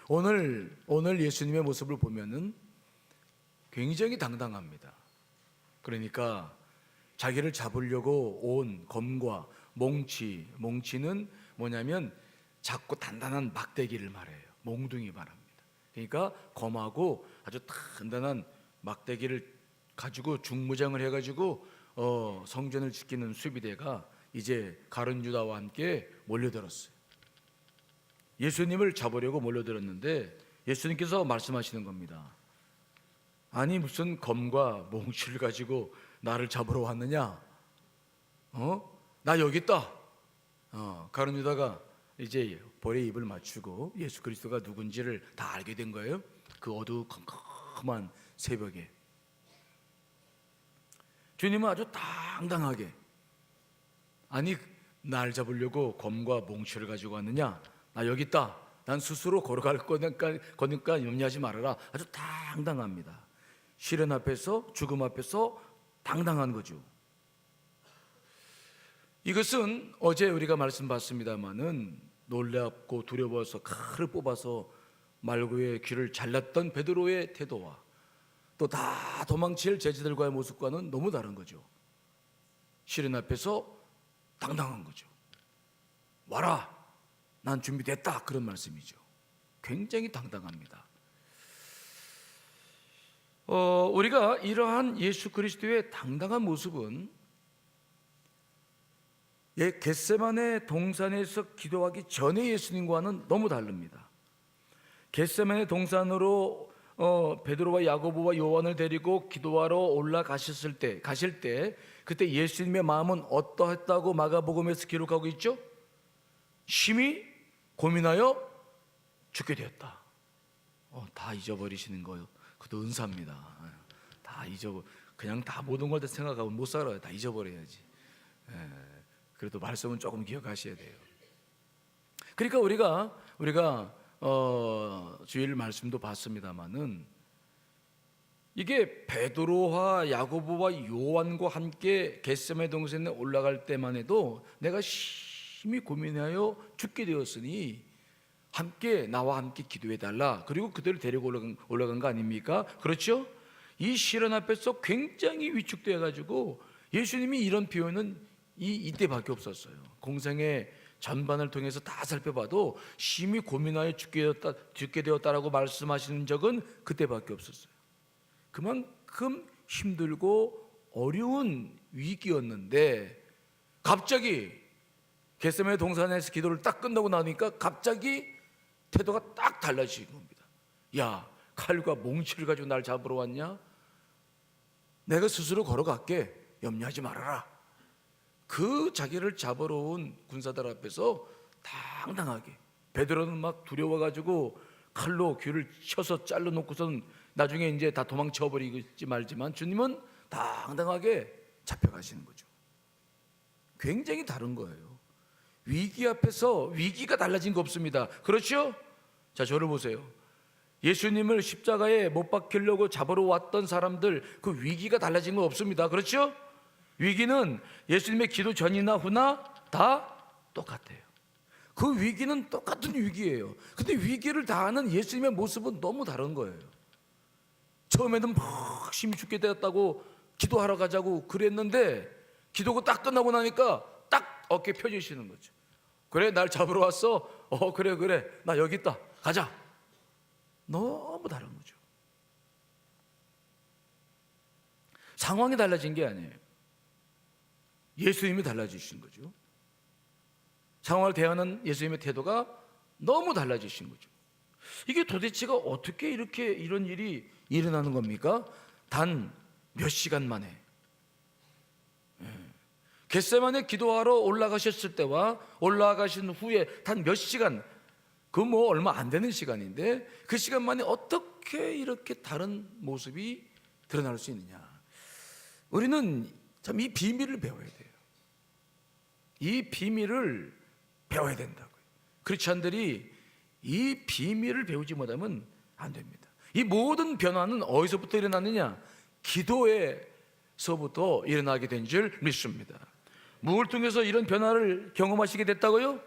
오늘 예수님의 모습을 보면은 굉장히 당당합니다. 그러니까 자기를 잡으려고 온 검과 몽치는 뭐냐면 작고 단단한 막대기를 말해요. 몽둥이 말합니다. 그러니까 검하고 아주 단단한 막대기를 가지고 중무장을 해가지고 성전을 지키는 수비대가 이제 가룟 유다와 함께 몰려들었어요. 예수님을 잡으려고 몰려들었는데 예수님께서 말씀하시는 겁니다. 아니 무슨 검과 몽치를 가지고 나를 잡으러 왔느냐? 나 여기 있다. 가룟 유다가 이제 벌에 입을 맞추고 예수 그리스도가 누군지를 다 알게 된 거예요. 그 어두컴컴한 새벽에 주님은 아주 당당하게, 아니 날 잡으려고 검과 몽치를 가지고 왔느냐? 나 여기 있다. 난 스스로 걸어갈 거니까 염려하지 말아라. 아주 당당합니다. 시련 앞에서, 죽음 앞에서 당당한 거죠. 이것은 어제 우리가 말씀 봤습니다마는 놀랍고 두려워서 칼을 뽑아서 말구의 귀를 잘랐던 베드로의 태도와 또 다 도망칠 제자들과의 모습과는 너무 다른 거죠. 시련 앞에서 당당한 거죠. 와라, 난 준비됐다, 그런 말씀이죠. 굉장히 당당합니다. 우리가 이러한 예수 그리스도의 당당한 모습은 겟세마네 동산에서 기도하기 전에 예수님과는 너무 다릅니다. 겟세마네 동산으로 베드로와 야고보와 요한을 데리고 기도하러 올라가실 때 그때 예수님의 마음은 어떠했다고 마가복음에서 기록하고 있죠? 심히 고민하여 죽게 되었다. 다 잊어버리시는 거예요. 그것도 은사입니다. 다 그냥 다 모든 걸 다 생각하고 못 살아요. 다 잊어버려야지. 그래도 말씀은 조금 기억하셔야 돼요. 그러니까 우리가 주일 말씀도 봤습니다마는 이게 베드로와 야고보와 요한과 함께 겟세마네 동산에 올라갈 때만 해도 내가 심히 고민하여 죽게 되었으니 나와 함께 기도해 달라. 그리고 그들을 데리고 올라간 거 아닙니까? 그렇죠? 이 시련 앞에서 굉장히 위축되어 가지고 예수님이 이런 표현은 이때밖에 없었어요. 공생의 전반을 통해서 다 살펴봐도 심히 고민하여 죽게 되었다라고 말씀하시는 적은 그때밖에 없었어요. 그만큼 힘들고 어려운 위기였는데 갑자기 겟세마네 동산에서 기도를 딱 끝나고 나니까 갑자기 태도가 딱 달라지는 겁니다. 야, 칼과 몽치를 가지고 날 잡으러 왔냐? 내가 스스로 걸어갈게. 염려하지 말아라. 그 자기를 잡으러 온 군사들 앞에서 당당하게, 베드로는 막 두려워가지고 칼로 귀를 쳐서 잘라놓고선 나중에 이제 다 도망쳐버리지 말지만 주님은 당당하게 잡혀가시는 거죠. 굉장히 다른 거예요. 위기 앞에서 위기가 달라진 거 없습니다. 그렇죠? 자, 저를 보세요. 예수님을 십자가에 못 박히려고 잡으러 왔던 사람들, 그 위기가 달라진 거 없습니다. 그렇죠? 위기는 예수님의 기도 전이나 후나 다 똑같아요. 그 위기는 똑같은 위기예요. 근데 위기를 당하는 예수님의 모습은 너무 다른 거예요. 처음에는 막 심히 죽게 되었다고 기도하러 가자고 그랬는데 기도가 딱 끝나고 나니까 딱 어깨 펴주시는 거죠. 그래, 날 잡으러 왔어? 그래, 나 여기 있다, 가자. 너무 다른 거죠. 상황이 달라진 게 아니에요. 예수님이 달라지신 거죠. 상황을 대하는 예수님의 태도가 너무 달라지신 거죠. 이게 도대체가 어떻게 이런 일이 일어나는 겁니까? 단 몇 시간 만에. 겟세마네 기도하러 올라가셨을 때와 올라가신 후에 단 몇 시간, 그 얼마 안 되는 시간인데 그 시간 만에 어떻게 이렇게 다른 모습이 드러날 수 있느냐. 우리는 참 이 비밀을 배워야 돼요. 이 비밀을 배워야 된다고요. 크리스찬들이 이 비밀을 배우지 못하면 안 됩니다. 이 모든 변화는 어디서부터 일어났느냐? 기도에서부터 일어나게 된 줄 믿습니다. 무엇을 통해서 이런 변화를 경험하시게 됐다고요?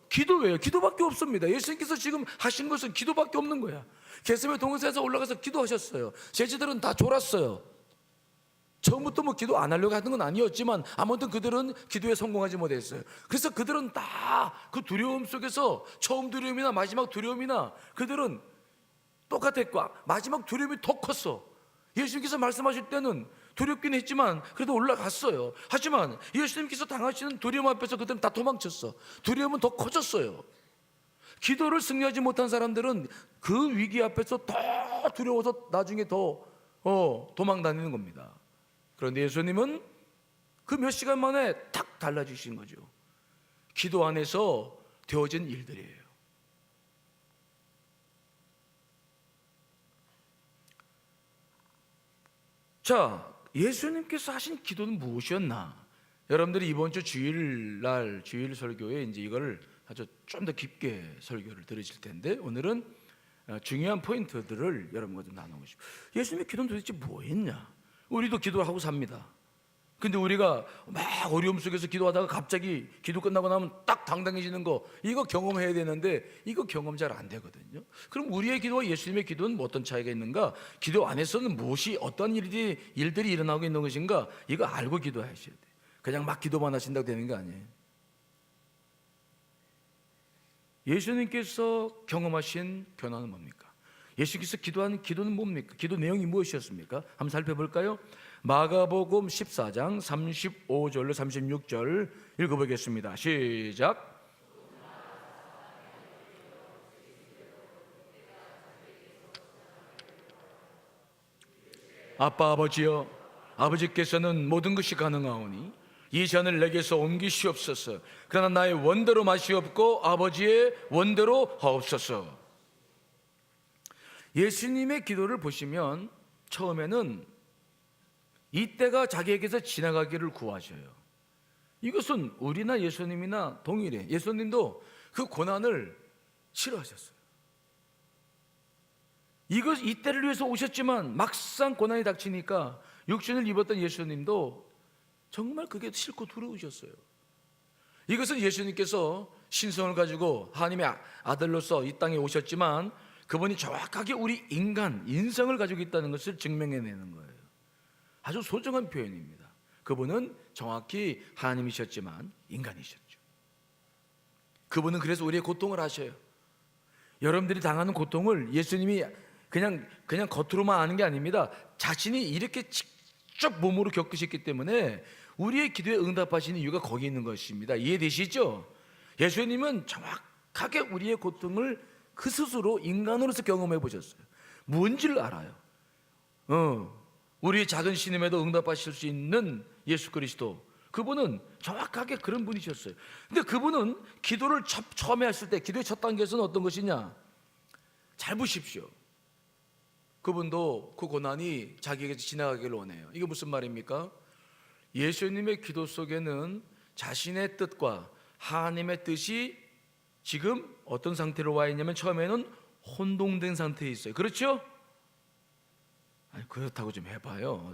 기도예요. 기도밖에 없습니다. 예수님께서 지금 하신 것은 기도밖에 없는 거야. 겟세마네 동산에서 올라가서 기도하셨어요. 제자들은 다 졸았어요. 처음부터 뭐 기도 안 하려고 하는 건 아니었지만 아무튼 그들은 기도에 성공하지 못했어요. 그래서 그들은 다 그 두려움 속에서 처음 두려움이나 마지막 두려움이나 그들은 똑같았고 마지막 두려움이 더 컸어. 예수님께서 말씀하실 때는 두렵긴 했지만 그래도 올라갔어요. 하지만 예수님께서 당하시는 두려움 앞에서 그들은 다 도망쳤어. 두려움은 더 커졌어요. 기도를 승리하지 못한 사람들은 그 위기 앞에서 더 두려워서 나중에 더 도망 다니는 겁니다. 그런데 예수님은 그 몇 시간 만에 탁 달라지신 거죠. 기도 안에서 되어진 일들이에요. 자, 예수님께서 하신 기도는 무엇이었나? 여러분들이 이번 주 주일날 주일 설교에 이제 이걸 아주 좀 더 깊게 설교를 들으실 텐데 오늘은 중요한 포인트들을 여러분과 좀 나누고 싶어요. 예수님의 기도는 도대체 뭐였냐? 우리도 기도하고 삽니다. 근데 우리가 막 어려움 속에서 기도하다가 갑자기 기도 끝나고 나면 딱 당당해지는 거, 이거 경험해야 되는데 이거 경험 잘 안 되거든요. 그럼 우리의 기도와 예수님의 기도는 뭐 어떤 차이가 있는가? 기도 안에서는 무엇이 어떤 일들이 일어나고 있는 것인가? 이거 알고 기도하셔야 돼요. 그냥 막 기도만 하신다고 되는 거 아니에요. 예수님께서 경험하신 변화는 뭡니까? 예수님께서 기도한 기도는 뭡니까? 기도 내용이 무엇이었습니까? 한번 살펴볼까요? 마가복음 14장 35절로 36절 읽어보겠습니다. 시작. 아빠 아버지여, 아버지께서는 모든 것이 가능하오니 이 잔을 내게서 옮기시옵소서. 그러나 나의 원대로 마시옵고 아버지의 원대로 하옵소서. 예수님의 기도를 보시면 처음에는 이때가 자기에게서 지나가기를 구하셔요. 이것은 우리나 예수님이나 동일해. 예수님도 그 고난을 싫어하셨어요. 이때를 위해서 오셨지만 막상 고난이 닥치니까 육신을 입었던 예수님도 정말 그게 싫고 두려우셨어요. 이것은 예수님께서 신성을 가지고 하나님의 아들로서 이 땅에 오셨지만 그분이 정확하게 우리 인성을 가지고 있다는 것을 증명해내는 거예요. 아주 소중한 표현입니다. 그분은 정확히 하나님이셨지만 인간이셨죠. 그분은 그래서 우리의 고통을 아셔요. 여러분들이 당하는 고통을 예수님이 그냥 겉으로만 아는 게 아닙니다. 자신이 이렇게 직접 몸으로 겪으셨기 때문에 우리의 기도에 응답하시는 이유가 거기 있는 것입니다. 이해되시죠? 예수님은 정확하게 우리의 고통을 그 스스로 인간으로서 경험해 보셨어요. 뭔지를 알아요. 우리의 작은 신음에도 응답하실 수 있는 예수 그리스도, 그분은 정확하게 그런 분이셨어요. 근데 그분은 기도를 처음에 하실 때 기도의 첫 단계에서는 어떤 것이냐? 잘 보십시오. 그분도 그 고난이 자기에게 지나가기를 원해요. 이게 무슨 말입니까? 예수님의 기도 속에는 자신의 뜻과 하나님의 뜻이 지금 어떤 상태로 와 있냐면 처음에는 혼동된 상태에 있어요. 그렇죠? 아니, 그렇다고 좀 해봐요.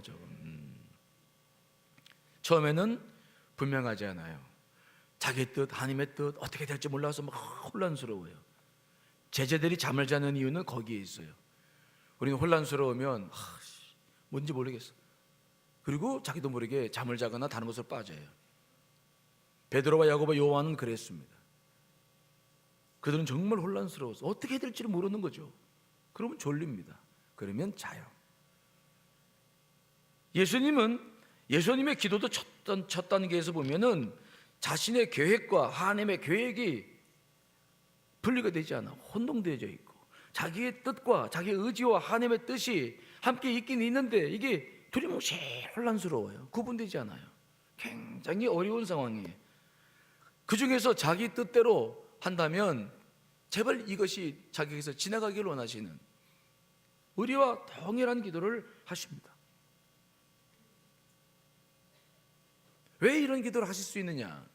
처음에는 분명하지 않아요. 자기 뜻, 하나님의 뜻 어떻게 될지 몰라서 막 혼란스러워요. 제자들이 잠을 자는 이유는 거기에 있어요. 우리는 혼란스러우면 뭔지 모르겠어. 그리고 자기도 모르게 잠을 자거나 다른 것으로 빠져요. 베드로와 야고보, 요한은 그랬습니다. 그들은 정말 혼란스러워서 어떻게 해야 될지를 모르는 거죠. 그러면 졸립니다. 그러면 자요. 예수님의 기도도 첫 단계에서 보면은 자신의 계획과 하나님의 계획이 분리가 되지 않아 혼동되어져 있고 자기의 뜻과 자기의 의지와 하나님의 뜻이 함께 있긴 있는데 이게 두리뭉실 혼란스러워요. 구분되지 않아요. 굉장히 어려운 상황이에요. 그 중에서 자기 뜻대로 한다면 제발 이것이 자기에게서 지나가기를 원하시는 우리와 동일한 기도를 하십니다. 왜 이런 기도를 하실 수 있느냐?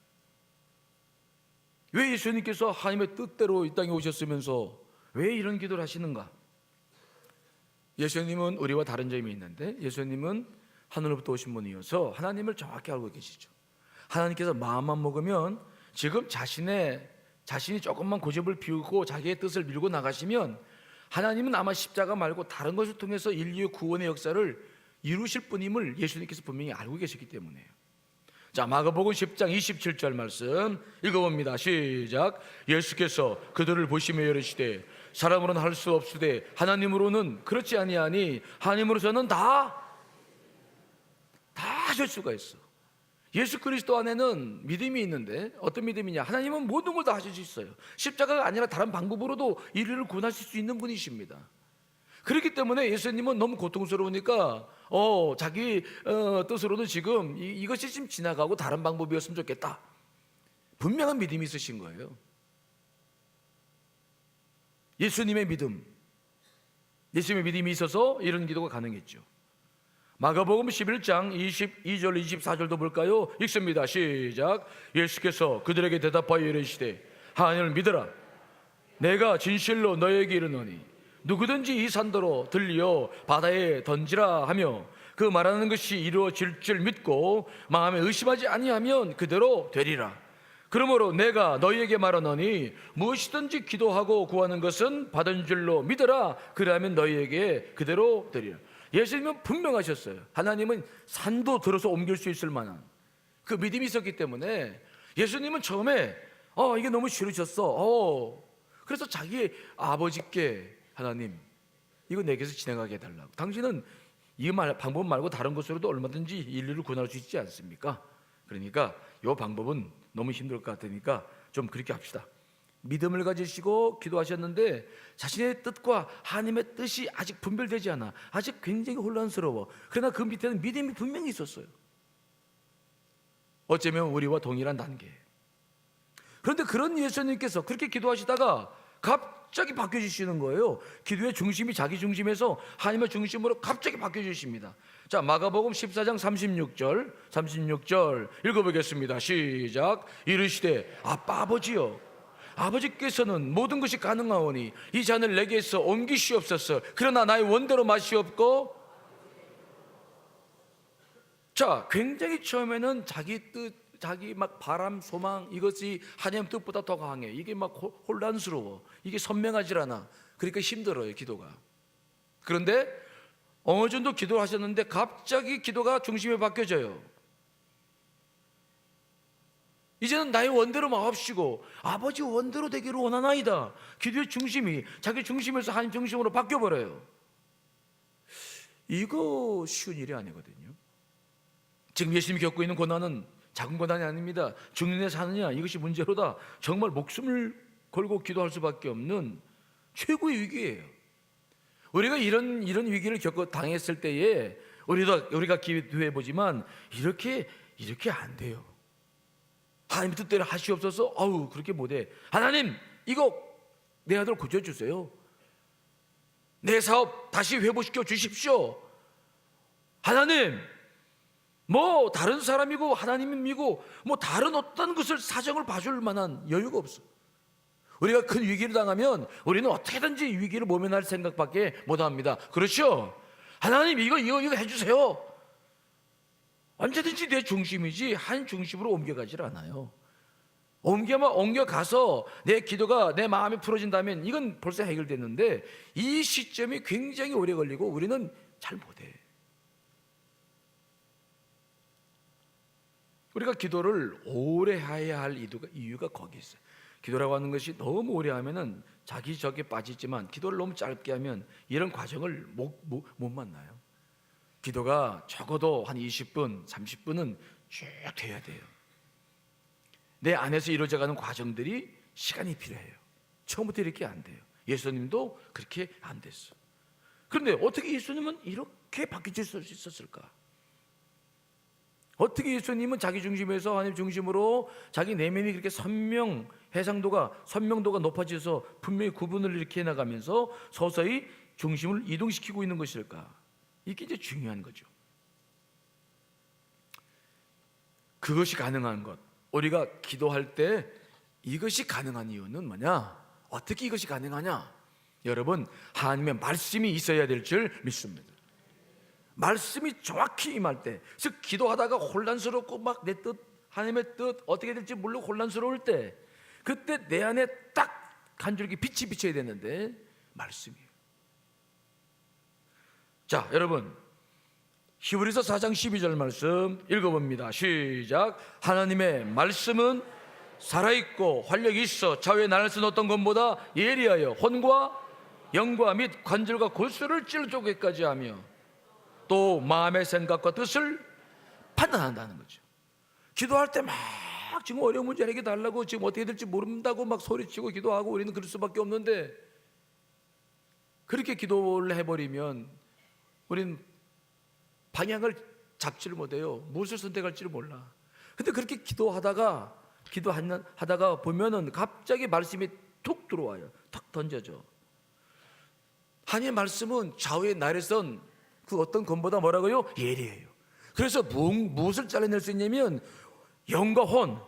왜 예수님께서 하나님의 뜻대로 이 땅에 오셨으면서 왜 이런 기도를 하시는가? 예수님은 우리와 다른 점이 있는데 예수님은 하늘로부터 오신 분이어서 하나님을 정확히 알고 계시죠. 하나님께서 마음만 먹으면 지금 자신의 자신이 조금만 고집을 피우고 자기의 뜻을 밀고 나가시면 하나님은 아마 십자가 말고 다른 것을 통해서 인류의 구원의 역사를 이루실 분임을 예수님께서 분명히 알고 계셨기 때문에요. 자, 마가복음 10장 27절 말씀 읽어봅니다. 시작. 예수께서 그들을 보시며 이르시되 사람으로는 할 수 없으되 하나님으로는 그렇지 아니하니 하나님으로서는 다 하실 수가 있어. 예수 그리스도 안에는 믿음이 있는데 어떤 믿음이냐? 하나님은 모든 걸 다 하실 수 있어요. 십자가가 아니라 다른 방법으로도 인류를 구원하실 수 있는 분이십니다. 그렇기 때문에 예수님은 너무 고통스러우니까 자기 뜻으로는 지금 이것이 지금 지나가고 다른 방법이었으면 좋겠다. 분명한 믿음이 있으신 거예요. 예수님의 믿음이 있어서 이런 기도가 가능했죠. 마가복음 11장 22절 24절도 볼까요? 읽습니다. 시작. 예수께서 그들에게 대답하여 이르시되 하나님을 믿으라. 내가 진실로 너에게 이르노니 누구든지 이 산더러 들려 바다에 던지라 하며 그 말하는 것이 이루어질 줄 믿고 마음에 의심하지 아니하면 그대로 되리라. 그러므로 내가 너희에게 말하노니 무엇이든지 기도하고 구하는 것은 받은 줄로 믿으라. 그러하면 너희에게 그대로 되리라. 예수님은 분명하셨어요. 하나님은 산도 들어서 옮길 수 있을 만한 그 믿음이 있었기 때문에 예수님은 처음에 이게 너무 싫으셨어. 그래서 자기 아버지께 하나님 이거 내게서 진행하게 해달라고. 당신은 이 방법 말고 다른 것으로도 얼마든지 인류를 구원할 수 있지 않습니까? 그러니까 이 방법은 너무 힘들 것 같으니까 좀 그렇게 합시다. 믿음을 가지시고 기도하셨는데 자신의 뜻과 하나님의 뜻이 아직 분별되지 않아. 아직 굉장히 혼란스러워. 그러나 그 밑에는 믿음이 분명히 있었어요. 어쩌면 우리와 동일한 단계. 그런데 그런 예수님께서 그렇게 기도하시다가 갑자기 바뀌어주시는 거예요. 기도의 중심이 자기 중심에서 하나님의 중심으로 갑자기 바뀌어주십니다. 자, 마가복음 14장 36절 읽어보겠습니다. 시작. 이르시되 아빠 아버지여 아버지께서는 모든 것이 가능하오니 이 잔을 내게서 옮기시옵소서. 그러나 나의 원대로 마시옵고. 자, 굉장히 처음에는 자기 뜻, 자기 막 바람, 소망 이것이 하나님 뜻보다 더 강해. 이게 막 혼란스러워. 이게 선명하지 않아. 그러니까 힘들어요, 기도가. 그런데 어느 정도 기도를 하셨는데 갑자기 기도가 중심이 바뀌어져요. 이제는 나의 원대로 마옵시고 아버지 원대로 되기를 원하나이다. 기도의 중심이 자기 중심에서 하나님 중심으로 바뀌어버려요. 이거 쉬운 일이 아니거든요. 지금 예수님이 겪고 있는 고난은 작은 고난이 아닙니다. 죽느냐 사느냐 이것이 문제로다. 정말 목숨을 걸고 기도할 수밖에 없는 최고의 위기예요. 우리가 이런 위기를 당했을 때에 우리가 기도해 보지만 이렇게 안 돼요. 하나님 뜻대로 하시옵소서. 그렇게 못해. 하나님 이거 내 아들 고쳐주세요. 내 사업 다시 회복시켜 주십시오. 하나님 뭐 다른 사람이고 하나님이고 뭐 다른 어떤 것을 사정을 봐줄 만한 여유가 없어. 우리가 큰 위기를 당하면 우리는 어떻게든지 위기를 모면할 생각밖에 못합니다. 그렇죠? 하나님 이거 해주세요. 언제든지 내 중심이지 한 중심으로 옮겨가질 않아요. 옮겨가서 내 기도가 내 마음이 풀어진다면 이건 벌써 해결됐는데 이 시점이 굉장히 오래 걸리고 우리는 잘 못해. 우리가 기도를 오래 해야 할 이유가 거기 있어요. 기도라고 하는 것이 너무 오래 하면은 자기 적에 빠지지만 기도를 너무 짧게 하면 이런 과정을 못 만나요. 기도가 적어도 한 20분, 30분은 쭉 돼야 돼요. 내 안에서 이루어져가는 과정들이 시간이 필요해요. 처음부터 이렇게 안 돼요. 예수님도 그렇게 안 됐어. 그런데 어떻게 예수님은 이렇게 바뀌실 수 있었을까? 어떻게 예수님은 자기 중심에서 하나님 중심으로 자기 내면이 그렇게 선명도가 높아져서 분명히 구분을 이렇게 해나가면서 서서히 중심을 이동시키고 있는 것일까? 이게 이제 중요한 거죠. 그것이 가능한 것, 우리가 기도할 때 이것이 가능한 이유는 뭐냐? 어떻게 이것이 가능하냐? 여러분, 하나님의 말씀이 있어야 될 줄 믿습니다. 말씀이 정확히 임할 때, 즉 기도하다가 혼란스럽고 막 내 뜻, 하나님의 뜻 어떻게 될지 모르고 혼란스러울 때 그때 내 안에 딱 한 줄기 빛이 비쳐야 되는데 말씀이에요. 자, 여러분, 히브리서 4장 12절 말씀 읽어봅니다. 시작. 하나님의 말씀은 살아있고 활력이 있어 좌우에 날릴 수 없는 어떤 것보다 예리하여 혼과 영과 및 관절과 골수를 찔러 쪼개기까지 하며 또 마음의 생각과 뜻을 판단한다는 거죠. 기도할 때 막 지금 어려운 문제 해결해 달라고 지금 어떻게 될지 모른다고 막 소리치고 기도하고 우리는 그럴 수밖에 없는데, 그렇게 기도를 해버리면 우리는 방향을 잡지를 못해요. 무엇을 선택할지를 몰라. 근데 그렇게 기도하다가 보면은 갑자기 말씀이 툭 들어와요. 탁 던져져. 하나님의 말씀은 좌우의 날에선 그 어떤 것보다 뭐라고요? 예리해요. 그래서 무엇을 잘라낼 수 있냐면 영과 혼,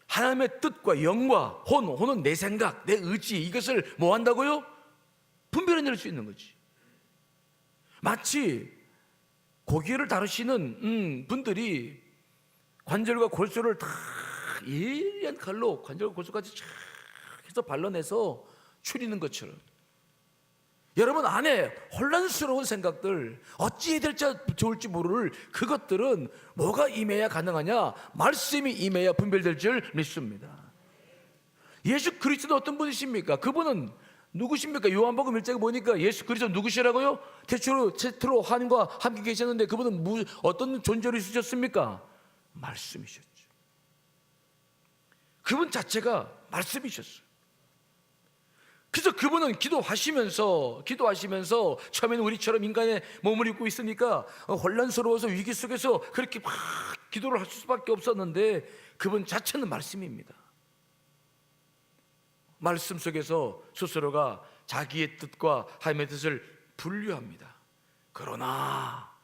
하나님의 뜻과 영과 혼은 내 생각, 내 의지, 이것을 뭐 한다고요? 분별해낼 수 있는 거지. 마치 고기를 다루시는 분들이 관절과 골수를 다 예리한 칼로 관절과 골수까지 쫙 해서 발라내서 추리는 것처럼, 여러분 안에 혼란스러운 생각들, 어찌 해야 될지 좋을지 모를 그것들은 뭐가 임해야 가능하냐? 말씀이 임해야 분별될 줄 믿습니다. 예수 그리스도 어떤 분이십니까? 그분은 누구십니까? 요한복음 1장에 보니까 예수 그리스도 누구시라고요? 태초로 하나님과 함께 계셨는데 그분은 어떤 존재로 있으셨습니까? 말씀이셨죠. 그분 자체가 말씀이셨어요. 그래서 그분은 기도하시면서 처음에는 우리처럼 인간의 몸을 입고 있으니까 혼란스러워서 위기 속에서 그렇게 막 기도를 할 수밖에 없었는데, 그분 자체는 말씀입니다. 말씀 속에서 스스로가 자기의 뜻과 하나님의 뜻을 분류합니다. 그러나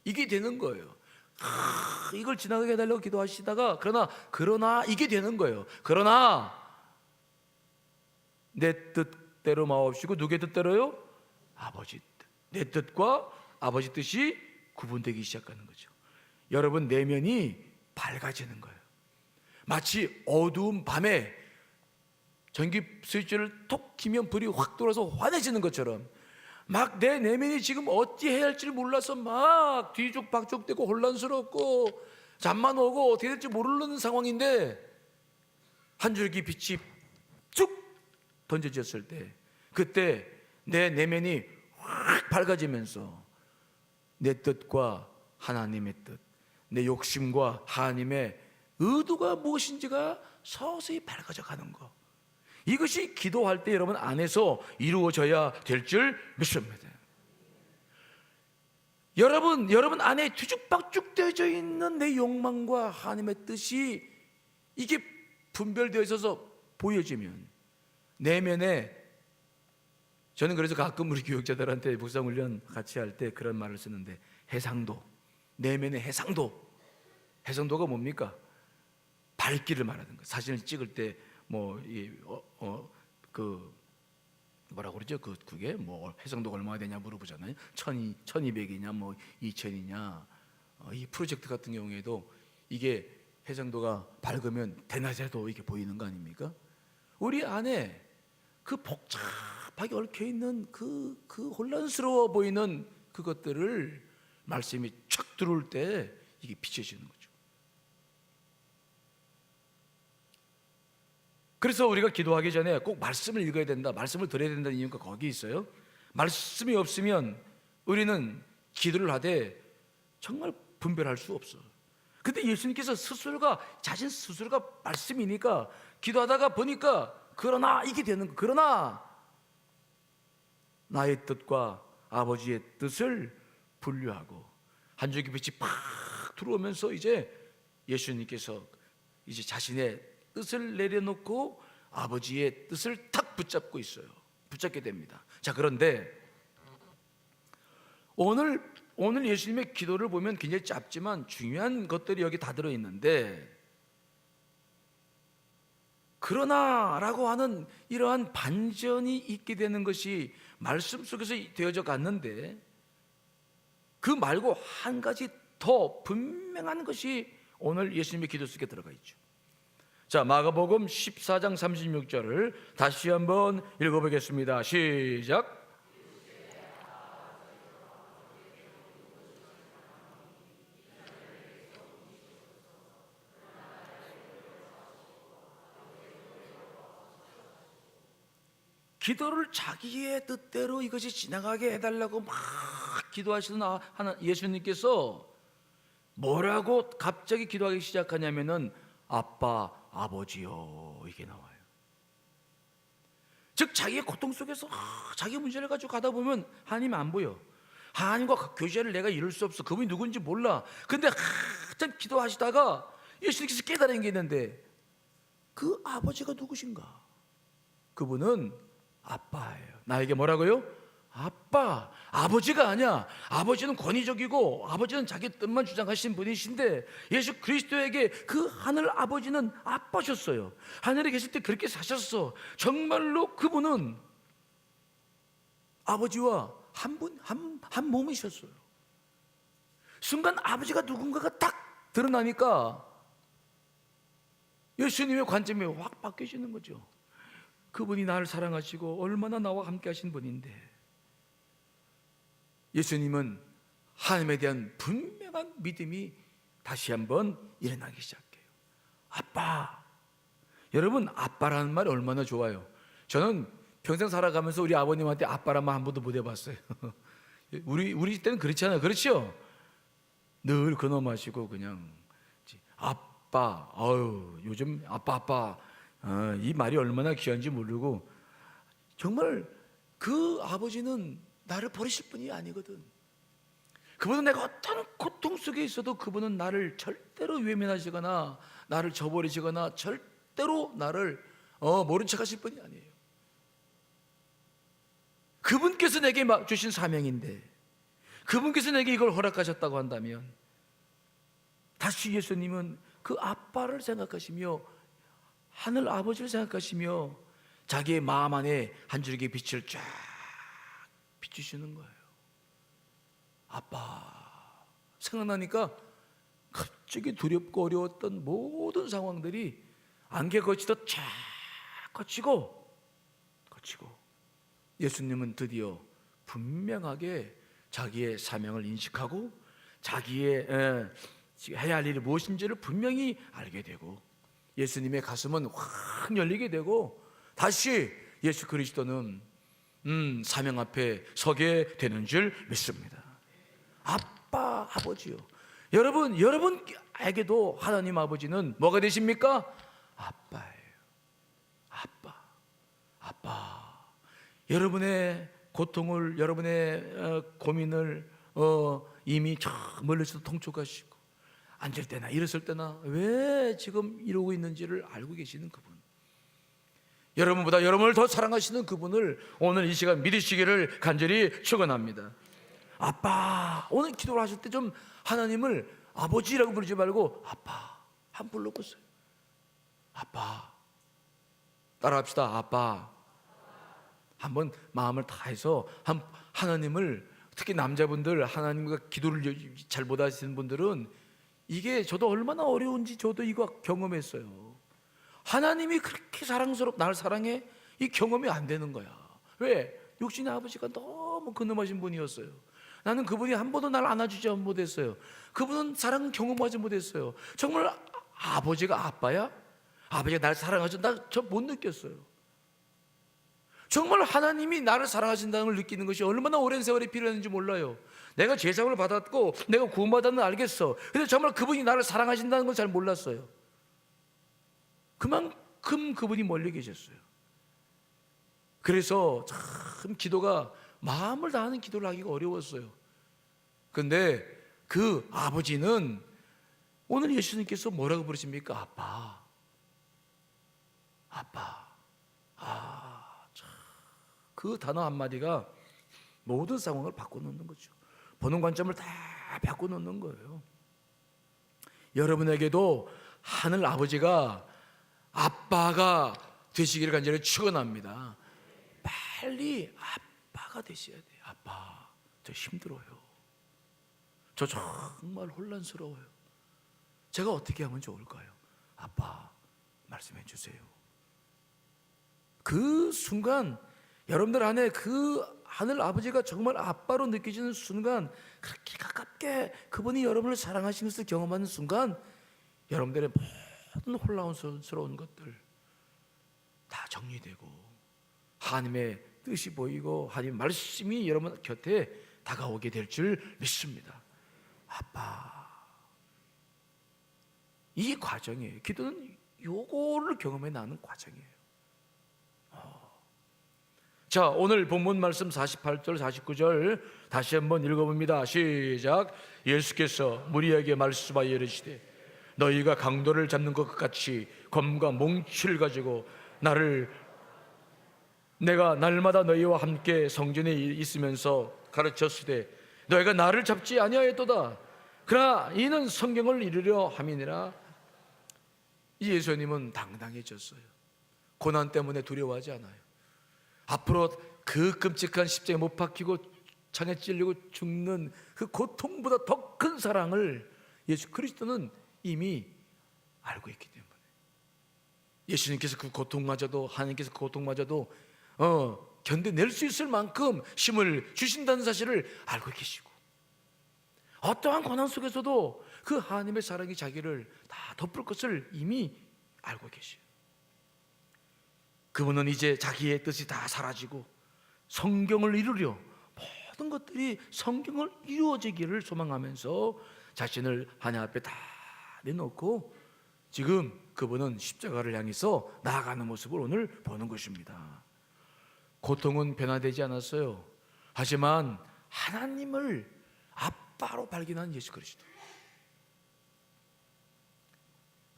이게 되는 거예요. 이걸 지나가게 해달라고 기도하시다가 그러나 이게 되는 거예요. 그러나 내 뜻대로 마옵시고 누구의 뜻대로요? 아버지 뜻. 내 뜻과 아버지 뜻이 구분되기 시작하는 거죠. 여러분 내면이 밝아지는 거예요. 마치 어두운 밤에 전기 스위치를 톡 키면 불이 확 들어와서 환해지는 것처럼 막 내 내면이 지금 어찌 해야 할지를 몰라서 막 뒤죽박죽되고 혼란스럽고 잠만 오고 어떻게 될지 모르는 상황인데 한 줄기 빛이 쭉 던져졌을 때, 그때 내 내면이 확 밝아지면서 내 뜻과 하나님의 뜻, 내 욕심과 하나님의 의도가 무엇인지가 서서히 밝아져 가는 것, 이것이 기도할 때 여러분 안에서 이루어져야 될 줄 믿습니다. 여러분 안에 뒤죽박죽되어져 있는 내 욕망과 하나님의 뜻이 이게 분별되어 있어서 보여지면 내면에, 저는 그래서 가끔 우리 교육자들한테 묵상훈련 같이 할 때 그런 말을 쓰는데, 해상도, 내면의 해상도가 뭡니까? 밝기를 말하는 거예요. 사진을 찍을 때 뭐라고 그러죠? 그게 뭐 해상도가 얼마나 되냐 물어보잖아요. 1200이냐 뭐 2000이냐. 이 프로젝트 같은 경우에도 이게 해상도가 밝으면 대낮에도 이게 보이는 거 아닙니까? 우리 안에 그 복잡하게 얽혀있는 그 혼란스러워 보이는 그것들을 말씀이 촥 들어올 때 이게 비춰지는 거죠. 그래서 우리가 기도하기 전에 꼭 말씀을 읽어야 된다, 말씀을 들어야 된다는 이유가 거기 있어요. 말씀이 없으면 우리는 기도를 하되 정말 분별할 수 없어. 근데 예수님께서 자신 스스로가 말씀이니까 기도하다가 보니까 그러나 이게 되는 거예요. 그러나 나의 뜻과 아버지의 뜻을 분류하고 한 줄기 빛이 팍 들어오면서 이제 예수님께서 이제 자신의 뜻을 내려놓고 아버지의 뜻을 탁 붙잡고 있어요. 붙잡게 됩니다. 자, 그런데 오늘 예수님의 기도를 보면 굉장히 짧지만 중요한 것들이 여기 다 들어있는데, 그러나라고 하는 이러한 반전이 있게 되는 것이 말씀 속에서 되어져 갔는데, 그 말고 한 가지 더 분명한 것이 오늘 예수님의 기도 속에 들어가 있죠. 자, 마가복음 14장 36절을 다시 한번 읽어보겠습니다. 시작. 기도를 자기의 뜻대로 이것이 지나가게 해달라고 막 기도하시는 예수님께서 뭐라고 갑자기 기도하기 시작하냐면은 아빠, 아버지요, 이게 나와요. 즉 자기의 고통 속에서 자기 문제를 가지고 가다 보면 하나님 안 보여. 하나님과 교제를 내가 이룰 수 없어. 그분이 누군지 몰라. 근데 한참 기도하시다가 예수님께서 깨달은 게 있는데 그 아버지가 누구신가? 그분은 아빠예요. 나에게 뭐라고요? 아빠. 아버지가 아니야. 아버지는 권위적이고 아버지는 자기 뜻만 주장하신 분이신데 예수 그리스도에게 그 하늘 아버지는 아빠셨어요. 하늘에 계실 때 그렇게 사셨어. 정말로 그분은 아버지와 한 몸이셨어요. 순간 아버지가 누군가가 딱 드러나니까 예수님의 관점이 확 바뀌어지는 거죠. 그분이 나를 사랑하시고 얼마나 나와 함께 하신 분인데, 예수님은 하나님에 대한 분명한 믿음이 다시 한번 일어나기 시작해요. 아빠. 여러분, 아빠라는 말 얼마나 좋아요. 저는 평생 살아가면서 우리 아버님한테 아빠란 말 한 번도 못 해봤어요. 우리 때는 그렇잖아요. 그렇죠? 늘 근엄하시고 그냥 아빠. 요즘 아빠. 이 말이 얼마나 귀한지 모르고, 정말 그 아버지는 나를 버리실 분이 아니거든. 그분은 내가 어떤 고통 속에 있어도 그분은 나를 절대로 외면하시거나 나를 저버리시거나 절대로 나를 모른 척 하실 분이 아니에요. 그분께서 내게 주신 사명인데, 그분께서 내게 이걸 허락하셨다고 한다면, 다시 예수님은 그 아빠를 생각하시며 하늘 아버지를 생각하시며 자기의 마음 안에 한 줄기 빛을 쫙 비추시는 거예요. 아빠 생각나니까 갑자기 두렵고 어려웠던 모든 상황들이 안개 거치듯 쫙 거치고 예수님은 드디어 분명하게 자기의 사명을 인식하고 자기의 해야 할 일이 무엇인지를 분명히 알게 되고, 예수님의 가슴은 확 열리게 되고 다시 예수 그리스도는 사명 앞에 서게 되는 줄 믿습니다. 아빠, 아버지요. 여러분에게도 하나님 아버지는 뭐가 되십니까? 아빠예요. 아빠. 여러분의 고통을, 여러분의 고민을 이미 저 멀리서 통촉하시고 앉을 때나 일었을 때나 왜 지금 이러고 있는지를 알고 계시는 그분, 여러분보다 여러분을 더 사랑하시는 그분을 오늘 이 시간 믿으시기를 간절히 축원합니다. 아빠. 오늘 기도를 하실 때 좀 하나님을 아버지라고 부르지 말고 아빠 한 불러보세요. 아빠. 따라합시다. 아빠. 한번 마음을 다해서 하나님을, 특히 남자분들 하나님과 기도를 잘 못하시는 분들은 이게 저도 얼마나 어려운지 저도 이거 경험했어요. 하나님이 그렇게 나를 사랑해? 이 경험이 안 되는 거야. 왜? 육신의 아버지가 너무 근엄하신 분이었어요. 나는 그분이 한 번도 날 안아주지 못했어요. 그분은 사랑 경험하지 못했어요. 정말 아버지가 아빠야? 아버지가 날 사랑하죠? 저 못 느꼈어요. 정말 하나님이 나를 사랑하신다는 걸 느끼는 것이 얼마나 오랜 세월이 필요했는지 몰라요. 내가 죄사함을 받았고 내가 구원받았는 알겠어. 근데 정말 그분이 나를 사랑하신다는 걸 잘 몰랐어요. 그만큼 그분이 멀리 계셨어요. 그래서 참 기도가, 마음을 다하는 기도를 하기가 어려웠어요. 근데 그 아버지는 오늘 예수님께서 뭐라고 부르십니까? 아빠. 그 단어 한마디가 모든 상황을 바꿔놓는 거죠. 보는 관점을 다 바꿔놓는 거예요. 여러분에게도 하늘 아버지가 아빠가 되시기를 간절히 축원합니다. 빨리 아빠가 되셔야 돼요. 아빠, 저 힘들어요. 저 정말 혼란스러워요. 제가 어떻게 하면 좋을까요? 아빠, 말씀해 주세요. 그 순간 여러분들 안에 그 하늘 아버지가 정말 아빠로 느껴지는 순간, 그렇게 가깝게 그분이 여러분을 사랑하시는 것을 경험하는 순간, 여러분들의 모든 혼란스러운 것들 다 정리되고 하나님의 뜻이 보이고 하나님의 말씀이 여러분 곁에 다가오게 될 줄 믿습니다. 아빠, 이 과정이에요. 기도는 요거를 경험해 나는 과정이에요. 자, 오늘 본문 말씀 48절 49절 다시 한번 읽어봅니다. 시작. 예수께서 무리에게 말씀하여 이르시되 너희가 강도를 잡는 것 같이 검과 몽치를 가지고 내가 날마다 너희와 함께 성전에 있으면서 가르쳤으되 너희가 나를 잡지 아니하였도다. 그러나 이는 성경을 이루려 함이니라. 예수님은 당당해졌어요. 고난 때문에 두려워하지 않아요. 앞으로 그 끔찍한 십자가에 못 박히고 창에 찔리고 죽는 그 고통보다 더 큰 사랑을 예수 그리스도는 이미 알고 있기 때문에, 예수님께서 그 고통마저도, 하나님께서 그 고통마저도 견뎌낼 수 있을 만큼 힘을 주신다는 사실을 알고 계시고, 어떠한 고난 속에서도 그 하나님의 사랑이 자기를 다 덮을 것을 이미 알고 계셔요. 그분은 이제 자기의 뜻이 다 사라지고 성경을 이루려, 모든 것들이 성경을 이루어지기를 소망하면서 자신을 하나님 앞에 다 내놓고 지금 그분은 십자가를 향해서 나아가는 모습을 오늘 보는 것입니다. 고통은 변화되지 않았어요. 하지만 하나님을 아빠로 발견한 예수 그리스도,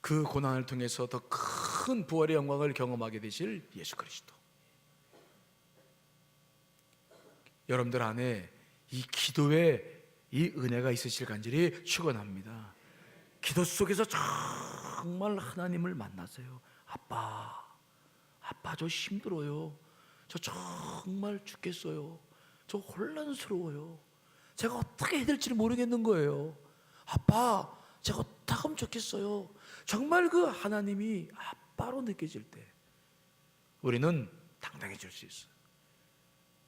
그 고난을 통해서 더 큰 부활의 영광을 경험하게 되실 예수 그리스도, 여러분들 안에 이 기도의 이 은혜가 있으실 간절히 축원합니다. 기도 속에서 정말 하나님을 만나세요. 아빠 저 힘들어요. 저 정말 죽겠어요. 저 혼란스러워요. 제가 어떻게 해야 될지 모르겠는 거예요. 아빠, 제가 어떻게 하면 좋겠어요. 정말 그 하나님이 아빠로 느껴질 때 우리는 당당해질 수 있어요.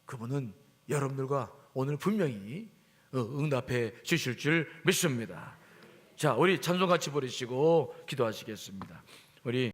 그분은 여러분들과 오늘 분명히 응답해 주실 줄 믿습니다. 자, 우리 찬송 같이 부르시고 기도하시겠습니다. 우리